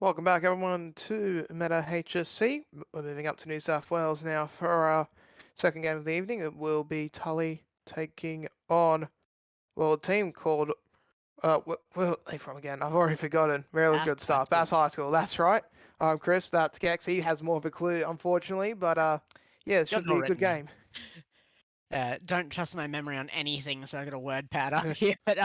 Welcome back, everyone, to Meta HSC. We're moving up to New South Wales now for our second game of the evening. It will be Tully taking on, well, a team called, where are they from again? I've already forgotten. Really Bass good High stuff. School. Bass High School, that's right. I'm Chris, that's Gex. He has more of a clue, unfortunately, but yeah, it Got should it all be a good written down. game. Don't trust my memory on anything, so I got a word pad up here. But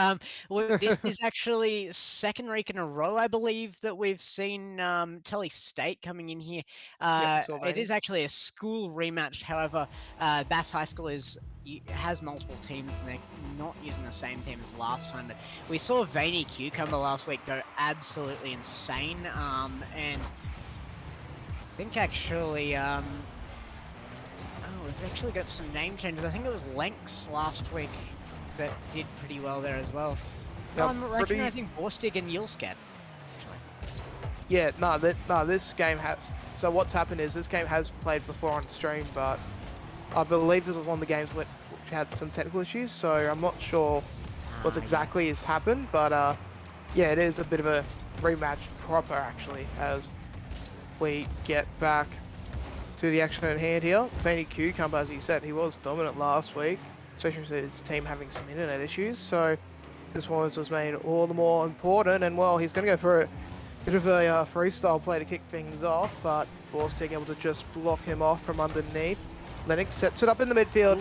this is actually second week in a row, I believe, that we've seen Telly State coming in here. Yep, It is Sylvania. actually a school rematch. However, Bass High School has multiple teams, and they're not using the same team as last time. But we saw Veiny Cucumber last week go absolutely insane, and I think actually. Oh, we've actually got some name changes. I think it was Lynx last week that did pretty well there as well. Yep, I'm recognizing Borstig and Yulskat. Yeah, no, this game has. So what's happened is this game has played before on stream, but I believe this was one of the games which had some technical issues, so I'm not sure what exactly has happened, but yeah, it is a bit of a rematch proper, actually, as we get back to the action at hand here. Fanny Cucumber, as you said, he was dominant last week, especially with his team having some internet issues, so this one was made all the more important, and well, he's going to go for a bit of a freestyle play to kick things off, but Borstig able to just block him off from underneath. Lennox sets it up in the midfield,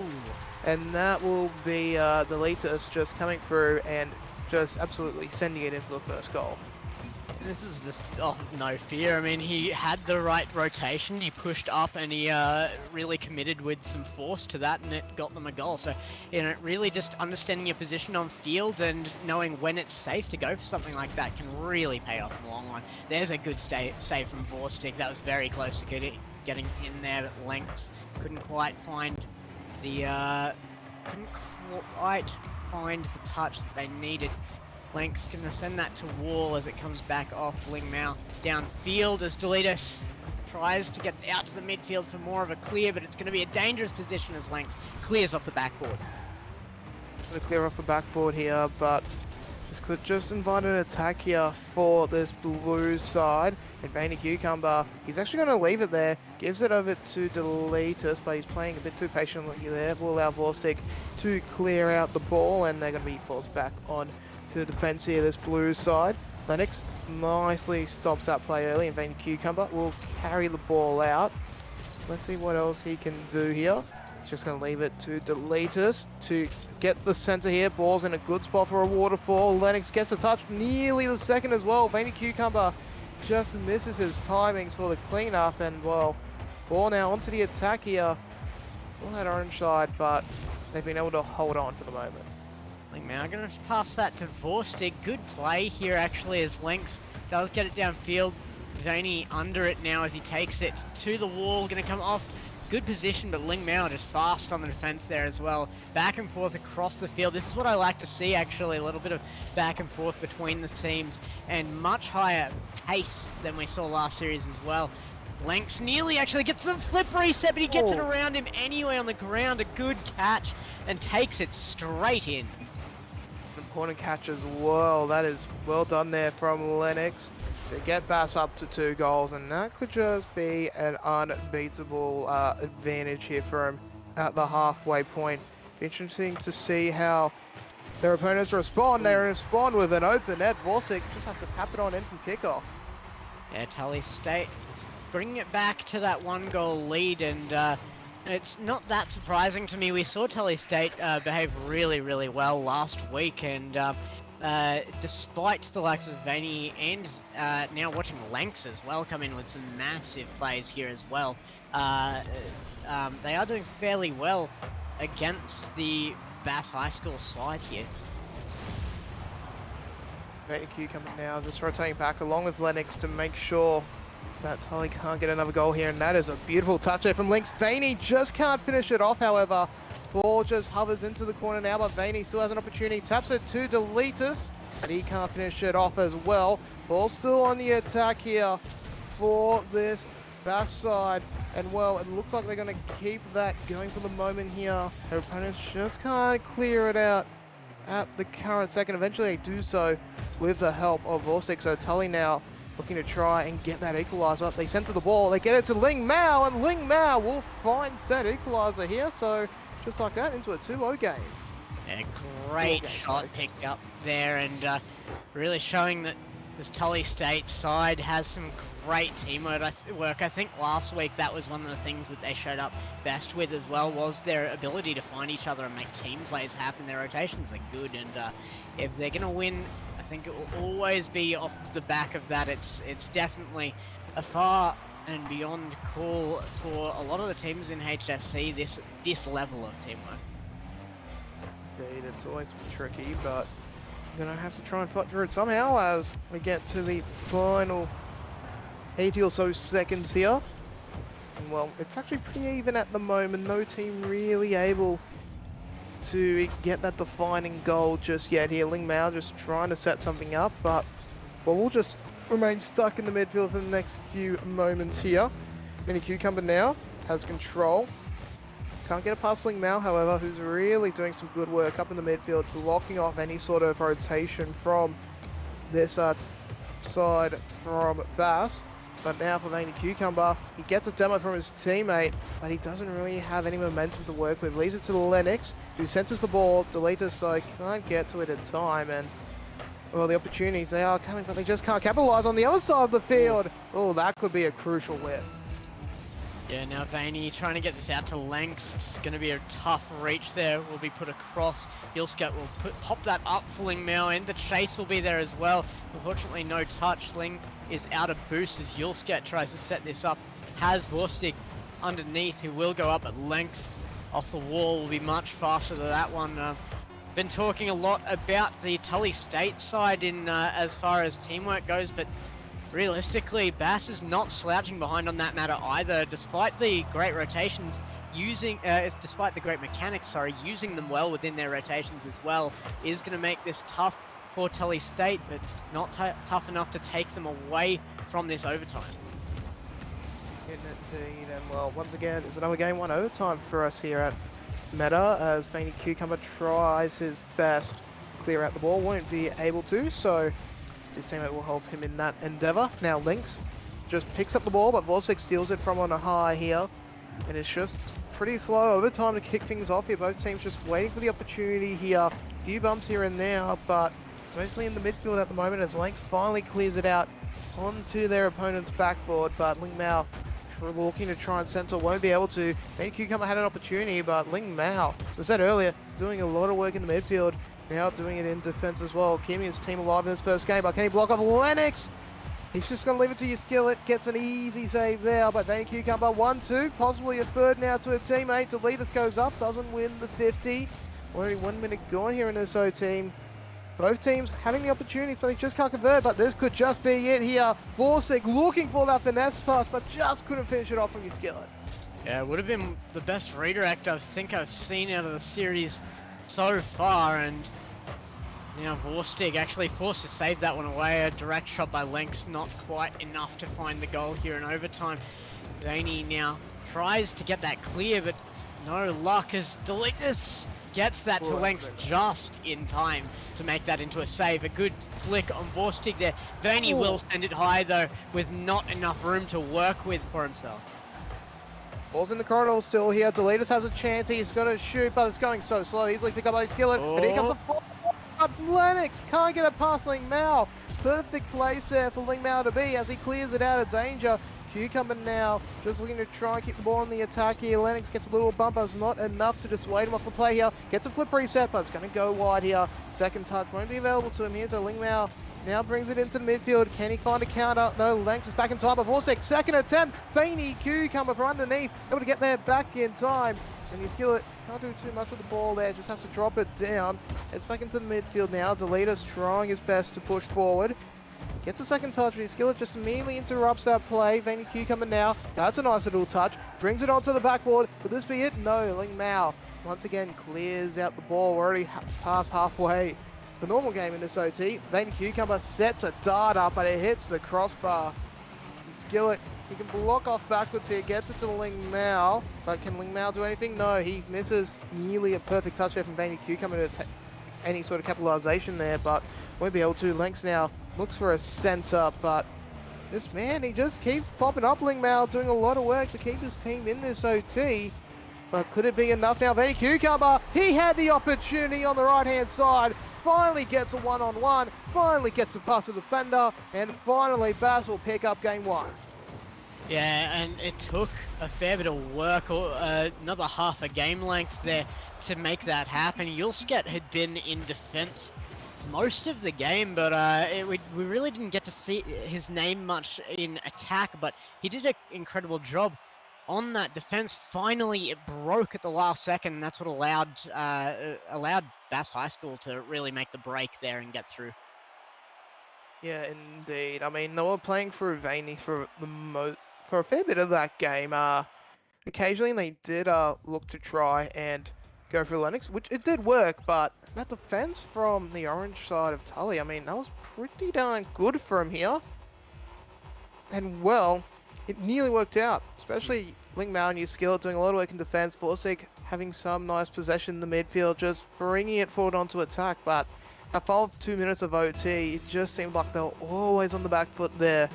and that will be Deletus just coming through and just absolutely sending it in for the first goal. This is just off of no fear. I mean, he had the right rotation, he pushed up, and he really committed with some force to that, and it got them a goal. So, really just understanding your position on field and knowing when it's safe to go for something like that can really pay off in the long run. There's a good save from Vorstig. That was very close to getting in there, but Lengths couldn't quite find the touch that they needed. Blank's going to send that to Wall as it comes back off Ling Mao. Downfield as Deletus tries to get out to the midfield for more of a clear, but it's going to be a dangerous position as Lanks clears off the backboard. Going to clear off the backboard here, but this could just invite an attack here for this blue side. And Veiny Cucumber, he's actually going to leave it there, gives it over to Deletus, but he's playing a bit too patiently there. Will allow Vorstig to clear out the ball, and they're going to be forced back on to the defense here, this blue side. Lennox nicely stops that play early, and Veiny Cucumber will carry the ball out. Let's see what else he can do here. He's just going to leave it to Deletus to get the center here. Ball's in a good spot for a waterfall. Lennox gets a touch, nearly the second as well. Veiny Cucumber just misses his timings for the cleanup, and well, ball now onto the attack here. All that orange side, but they've been able to hold on for the moment. Now going to pass that to Vorstig. Good play here actually as Lynx does get it downfield. Veiny under it now as he takes it to the wall. Going to come off. Good position, but Ling Mao just fast on the defense there as well. Back and forth across the field. This is what I like to see actually. A little bit of back and forth between the teams and much higher pace than we saw last series as well. Lanks nearly actually gets the flip reset, but he gets it around him anyway on the ground. A good catch and takes it straight in. Important catch as well. That is well done there from Lennox to get Bass up to 2 goals, and that could just be an unbeatable advantage here for him at the halfway point. Be interesting to see how their opponents respond. They respond with an open net. Vorsic just has to tap it on in from kickoff. Yeah, Tully State bringing it back to that 1-goal lead, and it's not that surprising to me. We saw Tully State behave really, really well last week, and despite the likes of Veiny and now watching Lanks as well come in with some massive plays here as well, they are doing fairly well against the Bass High School side here. Veiny Cucumber now just rotating back along with Lennox to make sure that Tully can't get another goal here, and that is a beautiful touch there from Lynx. Veiny just can't finish it off, however. Ball just hovers into the corner now, but Veiny still has an opportunity. Taps it to Deletus, and he can't finish it off as well. Ball still on the attack here for this Bass side, and well, it looks like they're going to keep that going for the moment here. Their opponents just can't clear it out at the current second. Eventually they do so with the help of Vorsic, so Tully now looking to try and get that equalizer. They center the ball, they get it to Ling Mao, and Ling Mao will find said equalizer here. So just like that, into a 2-0 game. A great shot picked up there, and really showing that this Tully State side has some great teamwork. I think last week that was one of the things that they showed up best with as well, was their ability to find each other and make team plays happen. Their rotations are good, and if they're going to win, I think it will always be off the back of that. It's definitely a far and beyond call for a lot of the teams in HSC, this level of teamwork. Indeed, it's always tricky, but you're going to have to try and fight through it somehow as we get to the final 80 or so seconds here. And well, it's actually pretty even at the moment. No team really able to get that defining goal just yet here. Ling Mao just trying to set something up, but well, we'll just remain stuck in the midfield for the next few moments here. Mini Cucumber now has control. Can't get it past Ling Mao, however, who's really doing some good work up in the midfield, blocking off any sort of rotation from this side from Bass. But now for Veiny Cucumber, he gets a demo from his teammate, but he doesn't really have any momentum to work with. Leaves it to Lennox, who senses the ball. Deletus can't get to it in time, and well, the opportunities, they are coming, but they just can't capitalize on the other side of the field. Oh, that could be a crucial whip. Yeah, now Veiny trying to get this out to Lengths. It's going to be a tough reach there. Will be put across. Yilskat will pop that up for Ling Mao, and the chase will be there as well. Unfortunately, no touch. Ling is out of boost as Yilskat tries to set this up. Has Vorstig underneath, who will go up at Lengths. Off the wall will be much faster than that one. Been talking a lot about the Tully State side in as far as teamwork goes, but realistically, Bass is not slouching behind on that matter either, despite the great rotations, despite the great mechanics, using them well within their rotations as well, is going to make this tough for Tully State, but not tough enough to take them away from this overtime. Indeed, and well, once again, it's another game 1 overtime for us here at Meta, as Veiny Cucumber tries his best to clear out the ball, won't be able to, so his teammate will help him in that endeavor. Now Lynx just picks up the ball, but Volsek steals it from on a high here. And it's just pretty slow over time to kick things off here. Both teams just waiting for the opportunity here. A few bumps here and there, but mostly in the midfield at the moment as Lynx finally clears it out onto their opponent's backboard. But Ling Mao looking to try and center, won't be able to. Veiny Cucumber had an opportunity, but Ling Mao, as I said earlier, doing a lot of work in the midfield. Now doing it in defense as well. Keeping his team alive in his first game, but can he block off Lennox? He's just going to leave it to your skillet. Gets an easy save there, but Veiny Cucumber 1-2, possibly a third now to a teammate. Deletus goes up, doesn't win the 50. Only 1 minute gone here in this O team. Both teams having the opportunities, but they just can't convert, but this could just be it here. Vorsik looking for that finesse touch, but just couldn't finish it off from your skillet. Yeah, it would have been the best redirect I think I've seen out of the series so far, and now Vorstig actually forced to save that one away. A direct shot by Lynx, not quite enough to find the goal here in overtime. Veiny now tries to get that clear, but no luck as Deletus gets that to Lynx just in time to make that into a save. A good flick on Vorstig there. Veiny will send it high though, with not enough room to work with for himself. Ball's in the corridor still here. Deletus has a chance. He's going to shoot, but it's going so slow. Easily pick up by Skillet. And here comes a up. Lennox can't get it past Ling Mao. Perfect place there for Ling Mao to be as he clears it out of danger. Cucumber now just looking to try and keep the ball on the attack here. Lennox gets a little bump, it's not enough to dissuade him off the play here. Gets a flip reset, but it's going to go wide here. Second touch won't be available to him here, so Ling Mao now brings it into the midfield. Can he find a counter? No, Lennox is back in time. But Vorsek, second attempt. Veiny Cucumber from underneath, able to get there back in time. And you skill it. Can't do too much with the ball there, just has to drop it down. It's back into the midfield now. Deletus trying his best to push forward. Gets a second touch, but his skillet just immediately interrupts that play. Veiny Cucumber now. That's a nice little touch. Brings it onto the backboard. Will this be it? No. Ling Mao once again clears out the ball. We're already past halfway. The normal game in this OT. Veiny Cucumber set to dart up, but it hits the crossbar. Skillet, he can block off backwards here, gets it to Ling Mao, but can Ling Mao do anything? No, he misses nearly a perfect touch there from Veiny Cucumber to take any sort of capitalization there, but won't be able to. Lynx now looks for a center, but this man, he just keeps popping up. Ling Mao doing a lot of work to keep his team in this OT. But could it be enough now? Vanny Cucumber, he had the opportunity on the right-hand side. Finally gets a one-on-one, finally gets a pass to the defender, and finally Bass will pick up game one. Yeah, and it took a fair bit of work, or another half a game length there to make that happen. Yulsket had been in defense most of the game, but we really didn't get to see his name much in attack, but he did an incredible job on that defense. Finally, it broke at the last second, and that's what allowed Bass High School to really make the break there and get through. Yeah, indeed. I mean, they were playing for Vanny for for a fair bit of that game. Occasionally they did look to try and go for Lennox, which it did work, but that defense from the orange side of Tully, I mean, that was pretty darn good for him here. And well, it nearly worked out, especially Ling Mao and Skillet doing a lot of work in defense, Forsig having some nice possession in the midfield, just bringing it forward onto attack, but that final 2 minutes of OT, it just seemed like they were always on the back foot there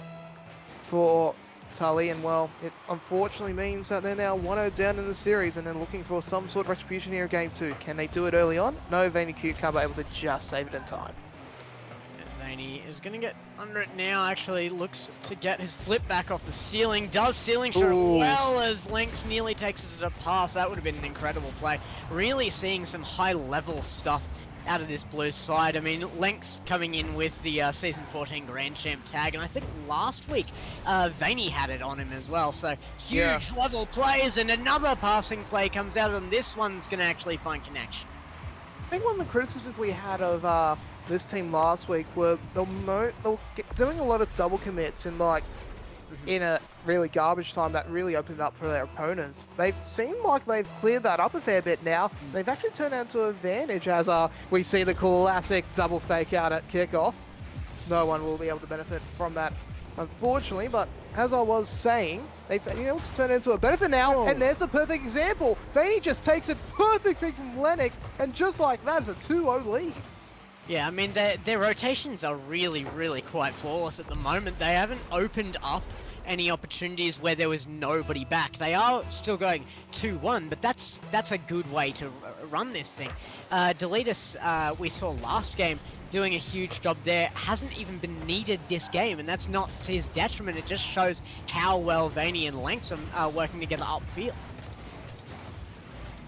for Tully, and well, it unfortunately means that they're now 1-0 down in the series and they're looking for some sort of retribution here in game 2. Can they do it early on? No, Vanny Cucumber able to just save it in time. Vanny is going to get under it now, actually looks to get his flip back off the ceiling, does ceiling shot well as Lynx nearly takes it a pass. That would have been an incredible play. Really seeing some high level stuff out of this blue side. I mean, Lynx coming in with the Season 14 Grand Champ tag, and I think last week, Vanny had it on him as well, so huge level plays, and another passing play comes out of them. This one's going to actually find connection. I think one of the criticisms we had of this team last week were they were doing a lot of double commits and like in a really garbage time that really opened up for their opponents. They've seemed like they've cleared that up a fair bit now. They've actually turned out to advantage as we see the classic double fake out at kickoff. No one will be able to benefit from that, unfortunately, but as I was saying, they've been able to turn it into a benefit now, and there's the perfect example. Vanny just takes it perfectly from Lennox, and just like that, it's a 2-0 lead. Yeah, I mean, their rotations are really, really quite flawless at the moment. They haven't opened up any opportunities where there was nobody back. They are still going 2-1, but that's a good way to run this thing. Deletus, we saw last game, doing a huge job there, hasn't even been needed this game, and that's not to his detriment. It just shows how well Vanny and Lanksum are working together upfield.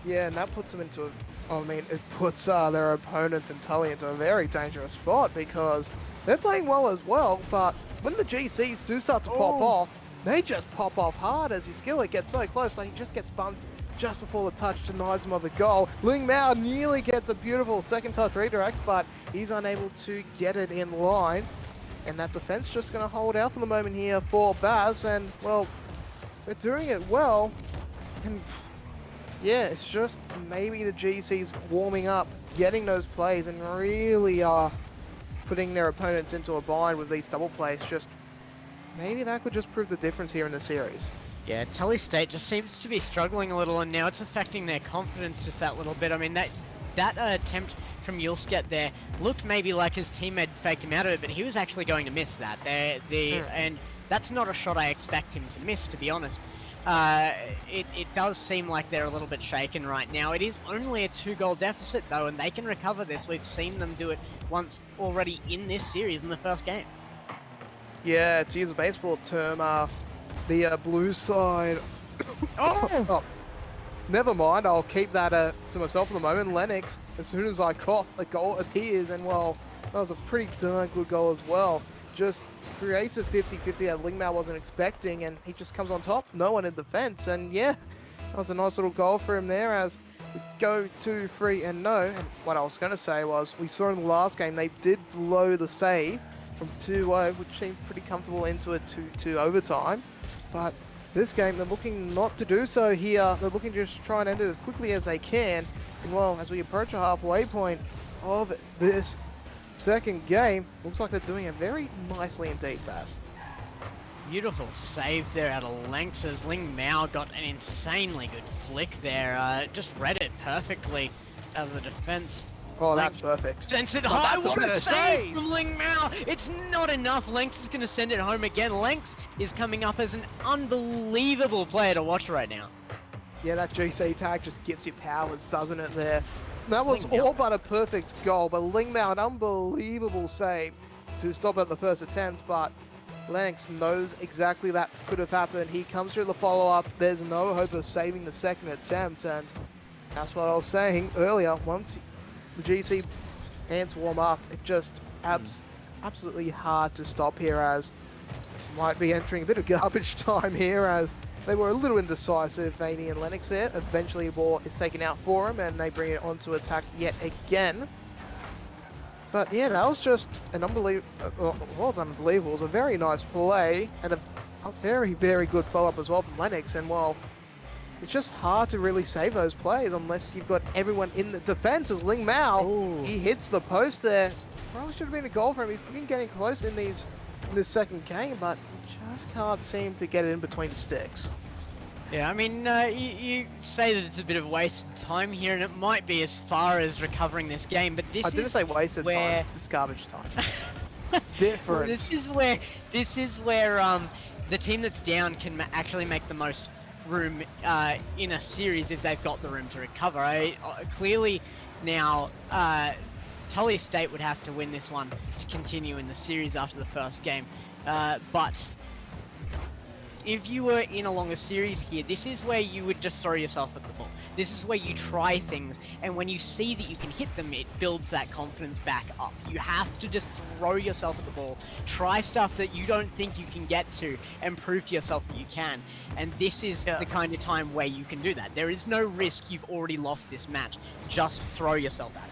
Yeah, and that puts them into it puts their opponents in Tully into a very dangerous spot because they're playing well as well, but when the GCs do start to pop off, they just pop off hard as his skillet gets so close, but he just gets bumped just before the touch denies him of a goal. Ling Mao nearly gets a beautiful second touch redirect, but he's unable to get it in line. And that defense just going to hold out for the moment here for Baz, and well, they're doing it well. And yeah, it's just maybe the GC's warming up, getting those plays, and really putting their opponents into a bind with these double plays. Just maybe that could just prove the difference here in the series. Yeah, Tully State just seems to be struggling a little, and now it's affecting their confidence just that little bit. I mean, that attempt from Yulsket there looked maybe like his teammate faked him out of it, but he was actually going to miss that. And that's not a shot I expect him to miss, to be honest. It does seem like they're a little bit shaken right now. It is only a 2-goal deficit, though, and they can recover this. We've seen them do it once already in this series in the first game. Yeah, to use a baseball term, the blue side... oh, never mind, I'll keep that to myself for the moment. Lennox, as soon as I cough, the goal appears, and well, that was a pretty darn good goal as well. Just creates a 50-50 that Ling Mao wasn't expecting, and he just comes on top, no one in defense, and yeah, that was a nice little goal for him there as we go 2-3 and no. And what I was going to say was, we saw in the last game, they did blow the save from 2-0, which seemed pretty comfortable into a 2-2 overtime, but this game, they're looking not to do so here. They're looking to just try and end it as quickly as they can, and well, as we approach a halfway point of this second game, looks like they're doing it very nicely indeed, Baz. Beautiful save there out of lengths as Ling Mao got an insanely good flick there. Just read it perfectly out of the defense Oh, that's Lengths perfect. sends it But high. that's a What a better save save. from Ling Mao. It's not enough. Lengths is going to send it home again. Lengths is coming up as an unbelievable player to watch right now. Yeah, that GC tag just gives you powers, doesn't it, there? That was Ling Mao. all but a perfect goal, but Ling Mao, an unbelievable save to stop at the first attempt, but Lennox knows exactly that could have happened. He comes through the follow-up. There's no hope of saving the second attempt, and that's what I was saying earlier. Once the GC hands warm up, it just absolutely hard to stop here, as might be entering a bit of garbage time here, as they were a little indecisive, Vaney and Lennox there. Eventually the ball is taken out for him and they bring it on to attack yet again. But yeah, that was just an unbelievable, well, it was unbelievable. It was a very nice play and a very, very good follow-up as well from Lennox. And well, it's just hard to really save those plays unless you've got everyone in the defense. As Ling Mao, Ooh. he hits the post there. Probably should have been a goal for him. He's been getting close in this second game, but just can't seem to get it in between the sticks. Yeah, I mean, you say that it's a bit of wasted time here, and it might be as far as recovering this game, but this I didn't is say wasted where... time. It's garbage time. Well, Different. this is where the team that's down can actually make the most room in a series if they've got the room to recover. Clearly now Tully State would have to win this one to continue in the series after the first game, but if you were in a longer series here, this is where you would just throw yourself at the ball. This is where you try things, and when you see that you can hit them, it builds that confidence back up. You have to just throw yourself at the ball, try stuff that you don't think you can get to, and prove to yourself that you can. And this is the kind of time where you can do that. There is no risk you've already lost this match. Just throw yourself at it.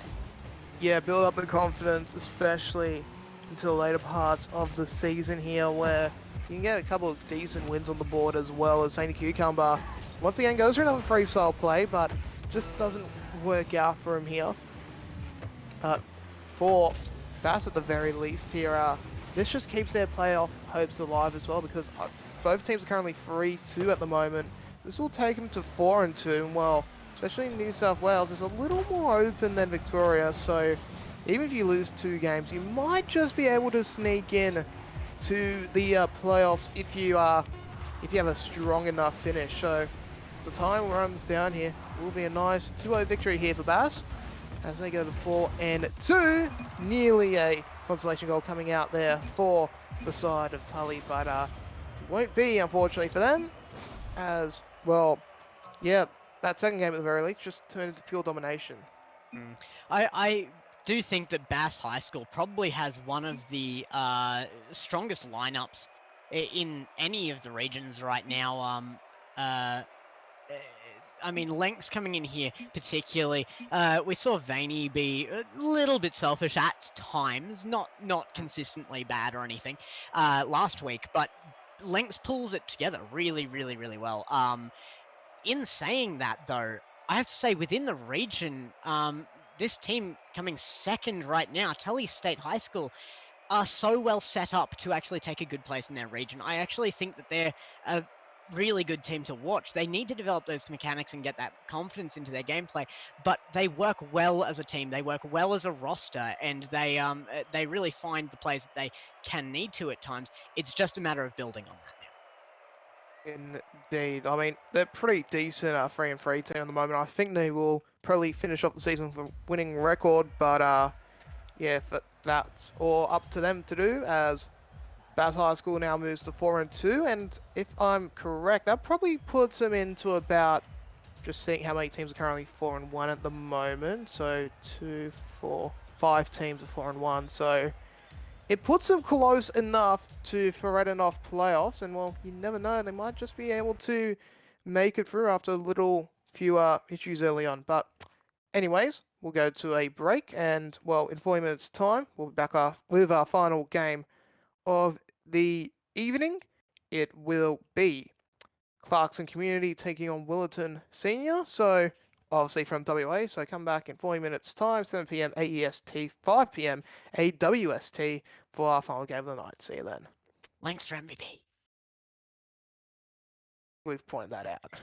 Yeah, build up the confidence, especially until later parts of the season here, where you can get a couple of decent wins on the board, as well as Saint Cucumber once again goes for another freestyle play, but just doesn't work out for him here. But for Bass at the very least here, this just keeps their playoff hopes alive as well, because both teams are currently 3-2 at the moment. This will take them to 4-2, and well, especially in New South Wales, it's a little more open than Victoria, so even if you lose 2 games, you might just be able to sneak in to the playoffs if you have a strong enough finish. So the time runs down here. Will be a nice 2-0 victory here for Bass as they go to 4-2. Nearly a consolation goal coming out there for the side of Tully, but it won't be, unfortunately, for them, as well. Yeah, that second game at the very least just turned into pure domination. I do think that Bass High School probably has one of the strongest lineups in any of the regions right now. I mean, Lengths coming in here particularly. We saw Vaney be a little bit selfish at times, not consistently bad or anything last week, but Lengths pulls it together really, really, really well. In saying that, though, I have to say within the region, this team coming second right now, Tully State High School, are so well set up to actually take a good place in their region. I actually think that they're a really good team to watch. They need to develop those mechanics and get that confidence into their gameplay, but they work well as a team. They work well as a roster, and they really find the plays that they can need to at times. It's just a matter of building on that now. Indeed. I mean, they're pretty decent 3-3 team at the moment. I think they will probably finish off the season with a winning record, but yeah, that's all up to them to do, as Bass High School now moves to 4-2, and if I'm correct, that probably puts them into about, just seeing how many teams are currently 4-1 at the moment. So 2, 4, 5 teams are 4-1. So it puts them close enough to threaten off playoffs, and well, you never know, they might just be able to make it through after a little fewer issues early on. But anyways, we'll go to a break, and well, in 40 minutes time, we'll be back with our final game of the evening. It will be Clarkson Community taking on Willerton Senior. So obviously from WA. So come back in 40 minutes time, 7 p.m. AEST, 5 p.m. AWST for our final game of the night. See you then. Thanks for MVP. We've pointed that out.